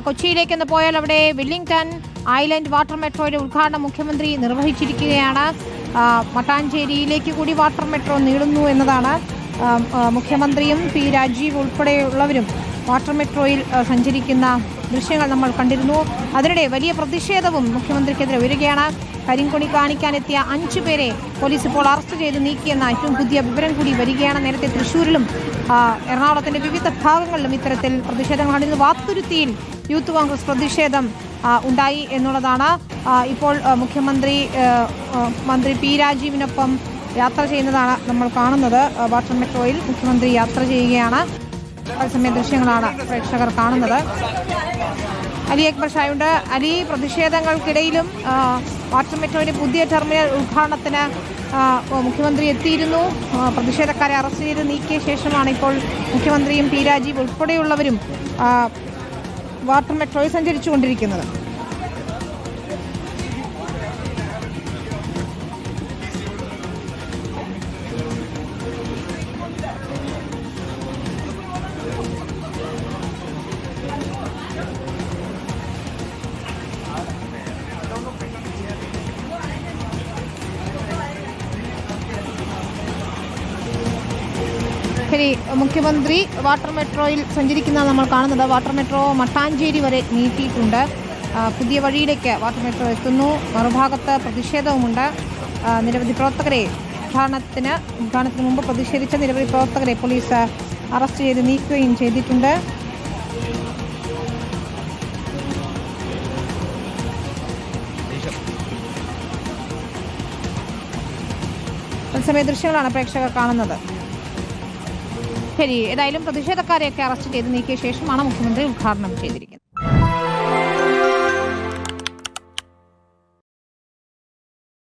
കൊച്ചിയിലേക്കൊന്ന് പോയാൽ അവിടെ Wellington island water മെട്രോയുടെ ഉദ്ഘാടനം മുഖ്യമന്ത്രി നിർവഹിച്ചിരിക്കുകയാണ്. മട്ടാഞ്ചേരിയിലേക്ക് കൂടി വാട്ടർ മെട്രോ നീളുന്നു എന്നതാണ്. മുഖ്യമന്ത്രിയും പി രാജീവ് ഉൾപ്പെടെയുള്ളവരും വാട്ടർ മെട്രോയിൽ സഞ്ചരിക്കുന്ന ദൃശ്യങ്ങൾ നമ്മൾ കണ്ടിരുന്നു. അതിനിടെ വലിയ പ്രതിഷേധവും മുഖ്യമന്ത്രിക്കെതിരെ ഉയരുകയാണ്. കരിങ്കൊടി കാണിക്കാനെത്തിയ 5 പേരെ പോലീസ് ഇപ്പോൾ അറസ്റ്റ് ചെയ്ത് നീക്കിയെന്ന ഏറ്റവും പുതിയ വിവരം കൂടി വരികയാണ്. നേരത്തെ തൃശ്ശൂരിലും എറണാകുളത്തിന്റെ വിവിധ ഭാഗങ്ങളിലും ഇത്തരത്തിൽ പ്രതിഷേധങ്ങൾ കണ്ടിരുന്നു. വാത്തുരുത്തിയിൽ യൂത്ത് കോൺഗ്രസ് പ്രതിഷേധം ഉണ്ടായി എന്നുള്ളതാണ്. ഇപ്പോൾ മന്ത്രി പി രാജീവിനൊപ്പം യാത്ര ചെയ്യുന്നതാണ് നമ്മൾ കാണുന്നത്. വാട്ടർ മെട്രോയിൽ മുഖ്യമന്ത്രി യാത്ര ചെയ്യുകയാണ്. തത്സമയ ദൃശ്യങ്ങളാണ് പ്രേക്ഷകർ കാണുന്നത്. അലി അക്ബർ ഷായുണ്ട്. അലി, പ്രതിഷേധങ്ങൾക്കിടയിലും വാട്ടർ മെട്രോയുടെ പുതിയ ടെർമിനൽ ഉദ്ഘാടനത്തിന് മുഖ്യമന്ത്രി എത്തിയിരുന്നു. പ്രതിഷേധക്കാരെ അറസ്റ്റ് ചെയ്ത് നീക്കിയ ശേഷമാണ് ഇപ്പോൾ മുഖ്യമന്ത്രിയും പി രാജീവ് ഉൾപ്പെടെയുള്ളവരും വാട്ടർ മെട്രോയിൽ സഞ്ചരിച്ചുകൊണ്ടിരിക്കുന്നത്. ശരി, മുഖ്യമന്ത്രി വാട്ടർ മെട്രോയിൽ സഞ്ചരിക്കുന്ന നമ്മൾ കാണുന്നത്. വാട്ടർ മെട്രോ മട്ടാഞ്ചേരി വരെ നീട്ടിയിട്ടുണ്ട്. പുതിയ വഴിയിലേക്ക് വാട്ടർ മെട്രോ എത്തുന്നു. മറുഭാഗത്ത് പ്രതിഷേധവുമുണ്ട്. നിരവധി പ്രവർത്തകരെ ഉദ്ഘാടനത്തിന് മുമ്പ് പ്രതിഷേധിച്ച നിരവധി പ്രവർത്തകരെ പോലീസ് അറസ്റ്റ് ചെയ്ത് നീക്കുകയും ചെയ്തിട്ടുണ്ട്. തത്സമയ ദൃശ്യങ്ങളാണ് പ്രേക്ഷകർ കാണുന്നത്. ശരി, ഏതായാലും പ്രതിഷേധക്കാരെയൊക്കെ അറസ്റ്റ് ചെയ്ത് നീക്കിയ ശേഷമാണ് മുഖ്യമന്ത്രി ഉദ്ഘാടനം ചെയ്തിരിക്കുന്നത്.